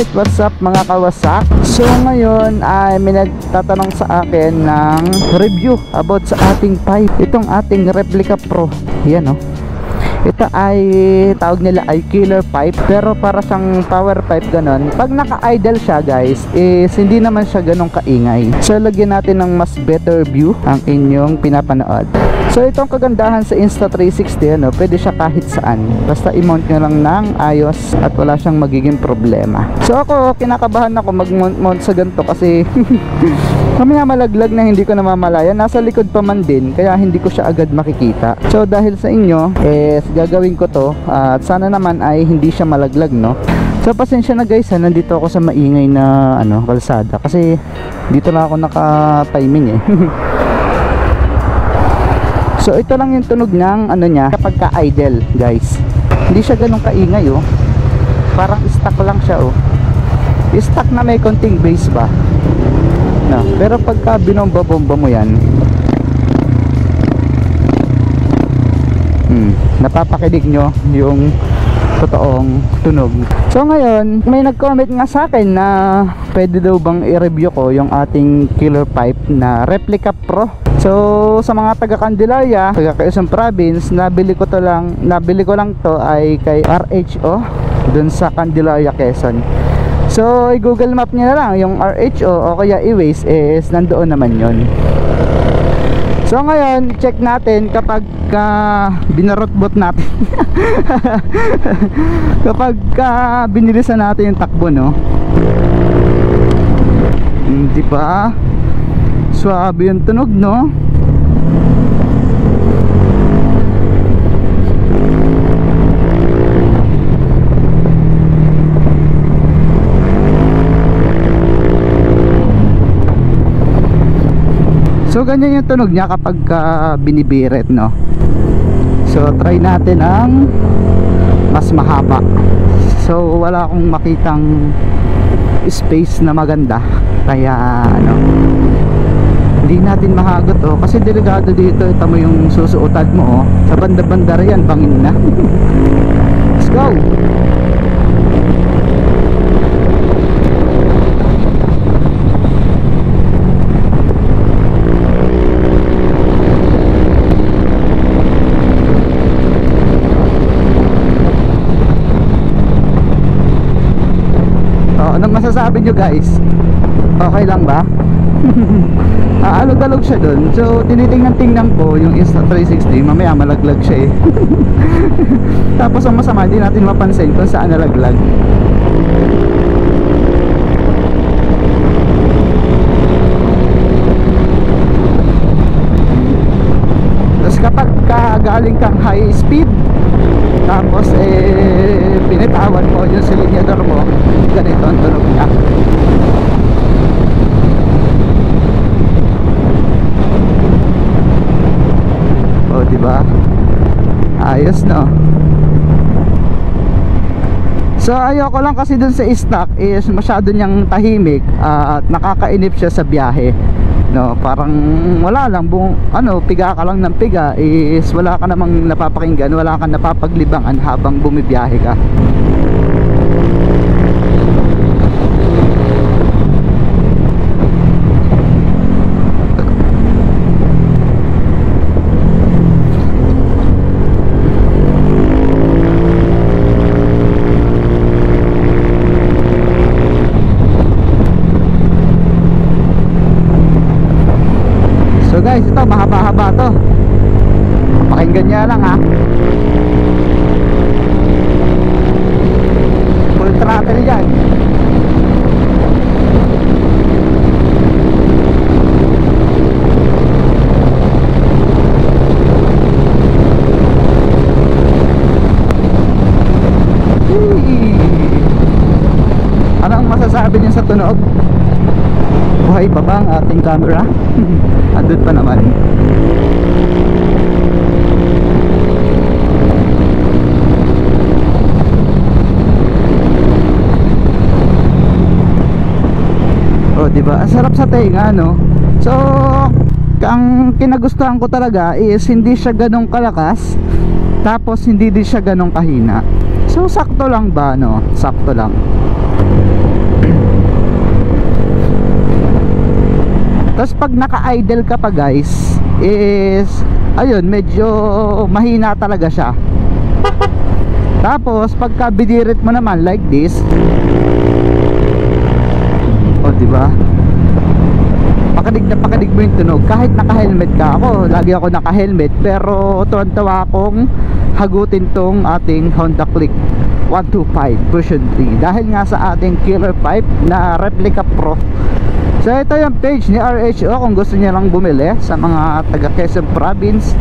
Alright, what's up mga kawasak? So ngayon ay may nagtatanong sa akin ng review about sa ating pipe. Itong ating Replica Pro. Yan, oh. Ito ay tawag nila ay killer pipe, pero para siyang power pipe ganon. Pag naka-idle siya guys, is hindi naman siya ganong kaingay. So lagyan natin ng mas better view ang inyong pinapanood. So itong kagandahan sa Insta360, ano, pwede siya kahit saan. Basta i-mount nyo lang ng ayos at wala siyang magiging problema. So ako, kinakabahan ako mag-mount sa ganito kasi kami nga malaglag na hindi ko namamalayan. Nasa likod pa man din, kaya hindi ko siya agad makikita. So dahil sa inyo, gagawin ko to at sana naman ay hindi siya malaglag, no? So pasensya na guys, nandito ako sa maingay na kalsada kasi dito lang ako naka-timing So ito lang yung tunog ng niya kapag ka-idle guys. Hindi siya ganun kaingay, oh. Parang stuck lang siya, oh. Stuck na may konting bass ba, no? Pero pagka binomba-bomba mo yan, napapakinig nyo yung totoong tunog. So ngayon, may nag-comment nga sa akin na pwede daw bang i-review ko yung ating killer pipe na Replica Pro. So sa mga taga Candelaria, taga Quezon Province, nabili ko lang to ay kay RHO dun sa Candelaria, Quezon. So i-Google Map niya na lang yung RHO o kaya i-Waze, is nandoon naman yon. So ngayon, check natin kapag binarot-bot natin kapag binilisan natin yung takbo, no? Di ba? Swabe yung tunog, no? So ganyan yung tunog niya kapag binibiret, no? So try natin ang mas mahaba. So wala akong makitang space na maganda, kaya hindi natin mahagot, oh. Kasi delikado dito. Ito mo yung susuotan mo, oh. Sa banda-banda riyan, bangin na. Let's go! Anong masasabi nyo guys? Okay lang ba? Alog-alog siya dun. So tinitingnan-tingnan ko yung Insta360. Mamaya malaglag siya, Tapos ang masama, hindi natin mapansin kung saan nalaglag. Tapos kapag galing kang high speed, tapos pinitawan mo yung silinyador mo, ganito ang tunog niya. O diba? Ayos, no? So ayoko lang kasi dun sa stock is masyado niyang tahimik at nakakainip siya sa biyahe, no? Parang wala lang, piga ka lang ng piga, is wala ka namang napapakinggan, wala kang napapaglibangan habang bumibiyahe ka. So guys, ito mahaba-haba to. Pakinggan niya lang, ha. Full throttle yan. Anong masasabi niyo sa tunog? Buhay pa ba ang ating camera? Andun pa naman. Oh, diba? Ang sarap sa tenga, no? So, ang kinagustuhan ko talaga is hindi siya ganong kalakas, tapos hindi din siya ganong kahina. So sakto lang ba, no? Sakto lang. Tapos pag naka-idle ka pa guys, is ayun, medyo mahina talaga siya. Tapos pagka binirit mo naman like this, o diba, pakadig mo yung tunog kahit naka-helmet ka. Ako, lagi ako naka-helmet, pero tuwan-tawa akong hagutin tong ating Honda Click 125 version 3 dahil nga sa ating killer pipe na Replica Pro. So ito yung page ni RHO kung gusto niya lang bumili sa mga taga Quezon Province.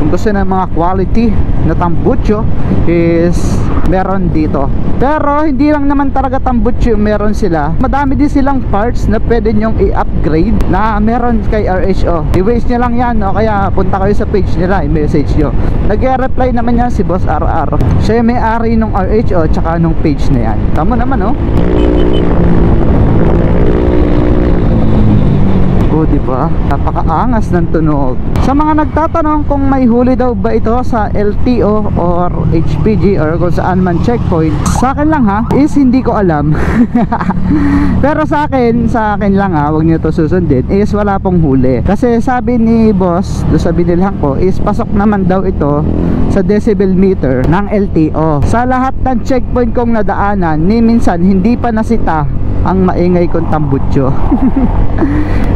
Kung gusto na mga quality na tambucho is meron dito. Pero hindi lang naman talaga tambucho yung meron sila. Madami din silang parts na pwede nyong i-upgrade na meron kay RHO. I-waste nyo lang yan, o kaya punta kayo sa page nila, i-message nyo. Nag-reply naman yan si Boss RR. Siya yung may-ari nung RHO tsaka nung page na yan. Tama naman, oh. Oh, diba? Napakaangas ng tunog. Sa mga nagtatanong kung may huli daw ba ito sa LTO or HPG or kung saan man checkpoint, sa akin lang ha, is hindi ko alam. Pero sa akin lang ha, huwag nyo to susundin, is wala pong huli. Kasi sabi ni boss, do sa binilhan ko, is pasok naman daw ito sa decibel meter ng LTO. Sa lahat ng checkpoint kong nadaanan, ni minsan hindi pa nasita ang maingay kong tambutso.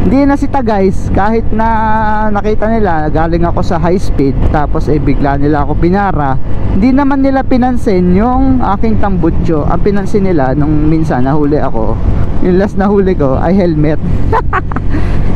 Hindi nasita guys, kahit na nakita nila galing ako sa high speed, tapos bigla nila ako pinara, hindi naman nila pinansin yung aking tambutso. Ang pinansin nila nung minsan nahuli ako, yung last nahuli ko ay helmet.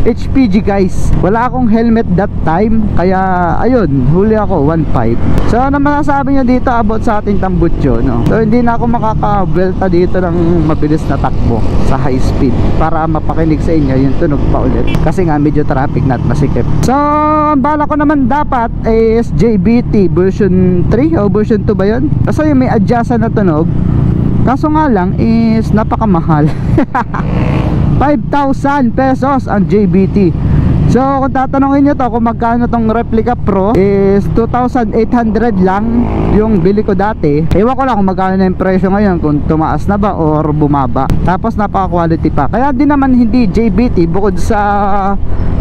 HPG guys, wala akong helmet that time, kaya ayun, huli ako 1.5. So ano masasabi nyo dito about sa ating tambutso, no? So hindi na ako makakabelta dito ng mabilis na takbo sa high speed para mapakinig sa inyo yung tunog pa ulit, kasi nga medyo traffic na at masikip. So ang bala ko naman dapat is JBT version 3 o version 2 ba yun? Kasi yung may adjustan na tunog, kaso nga lang is napakamahal. 5,000 pesos ang JBT. So kung tatanungin nyo to kung magkano tong Replica Pro, is 2,800 lang yung bili ko dati. Ewan ko lang kung magkano na yung presyo ngayon, kung tumaas na ba or bumaba. Tapos napaka quality pa. Kaya din naman hindi JBT, bukod sa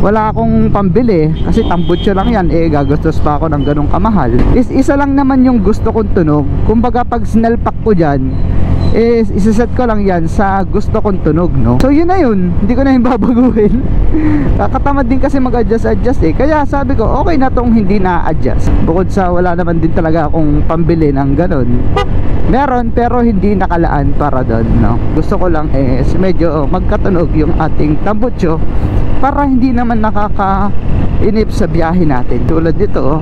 wala akong pambili kasi tambutso lang yan, gagastos pa ako ng ganong kamahal. Is isa lang naman yung gusto kong tunog. Kumbaga pag sinalpak ko dyan, is isaset ko lang yan sa gusto kong tunog, no? So yun na yun, hindi ko na yung babaguhin. Kakatamad din kasi mag-adjust kaya sabi ko okay na tong hindi na-adjust. Bukod sa wala naman din talaga akong pambili ng ganon, meron pero hindi nakalaan para doon, no? Gusto ko lang is medyo magkatunog yung ating tambutso para hindi naman nakakainip sa biyahe natin. Tulad dito,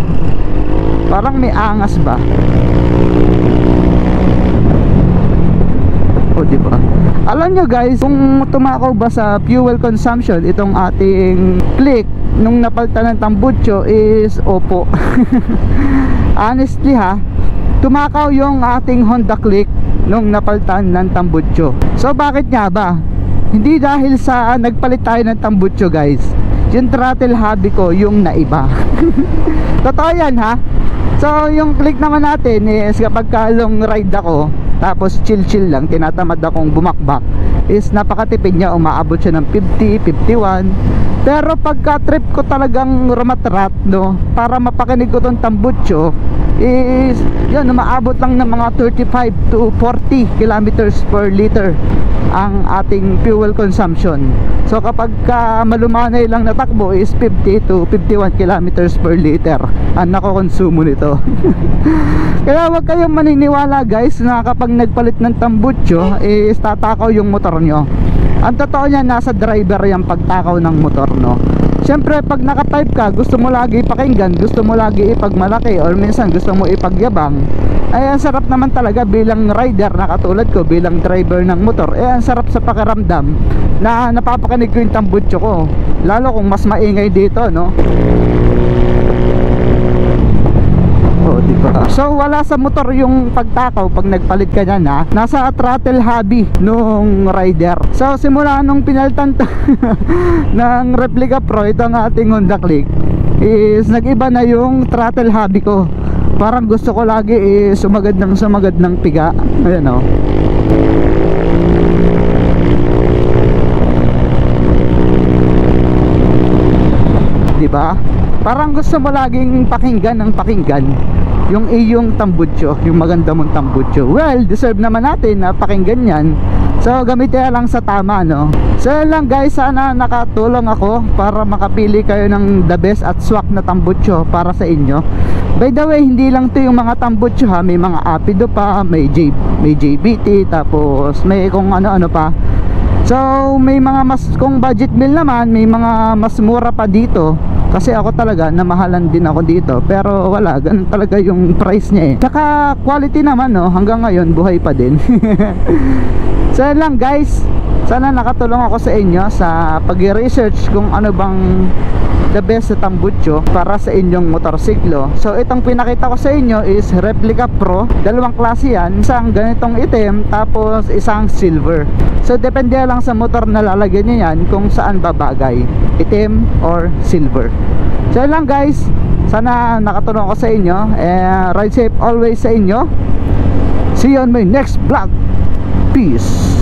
parang may angas ba? O diba? Alam nyo guys, kung tumakaw ba sa fuel consumption itong ating Click nung napalitan ng tambutso, is opo. Honestly ha, tumakaw yung ating Honda Click nung napalitan ng tambutso. So bakit nga ba? Hindi dahil sa nagpalit tayo ng tambutso guys, yung throttle hobby ko yung naiba. Totoo yan ha. So yung Click naman natin is kapag long ride ako, tapos chill lang, tinatamad akong bumakbak, is napakatipid niya, umaabot siya ng 50, 51. Pero pagka trip ko talagang rumatrat, no, para mapakinig ko tong tambutso, is yun, umaabot lang ng mga 35 to 40 kilometers per liter ang ating fuel consumption. So kapag malumanay lang na takbo is 50 to 51 kilometers per liter ang nakokonsumo nito. Kaya wag kayong maniniwala guys na kapag nagpalit ng tambutso is tatakaw yung motor nyo. Ang totoo niya, nasa driver yung pagtakaw ng motor, no? Siyempre pag naka-type ka, gusto mo lagi ipakinggan, gusto mo lagi ipagmalaki, or minsan gusto mo ipagyabang, ay ang sarap naman talaga bilang rider na katulad ko, bilang driver ng motor, ang sarap sa pakiramdam na napapakinig ko yung tambutso ko, lalo kung mas maingay dito, no? Oh, diba? So wala sa motor yung pagtakaw pag nagpalit ka niyan, ha? Nasa throttle hobby nung rider. So simula nung pinalitan ng Replica Pro, ito ang ating Honda Click, is nag-iba na yung throttle hobby ko. Parang gusto ko lagi sumagad ng piga. Ayan, oh. ba? Parang gusto mo laging pakinggan ng pakinggan yung iyong tambucho, yung maganda mong tambucho. Well, deserve naman natin na pakinggan yan. So gamitin lang sa tama, no? So yun lang guys, sana nakatulong ako para makapili kayo ng the best at swak na tambucho para sa inyo. By the way, hindi lang to yung mga tambucho ha, may mga Apido pa, may JBT, tapos may kung ano-ano pa. So may mga mas, kung budget meal naman, may mga mas mura pa dito. Kasi ako talaga, namahalan din ako dito. Pero wala, ganun talaga yung price niya eh. Saka quality naman, no, hanggang ngayon buhay pa din. So yun lang guys, sana nakatulong ako sa inyo sa pag-research kung ano bang the best sa tambucho para sa inyong motorsiklo. So itong pinakita ko sa inyo is Replica Pro. Dalawang klase yan, isang ganitong itim tapos isang silver. So depende lang sa motor na lalagyan nyo yan kung saan babagay, itim or silver. So yun lang guys, sana nakatulong ako sa inyo. Ride safe always sa inyo. See you on my next vlog. Peace.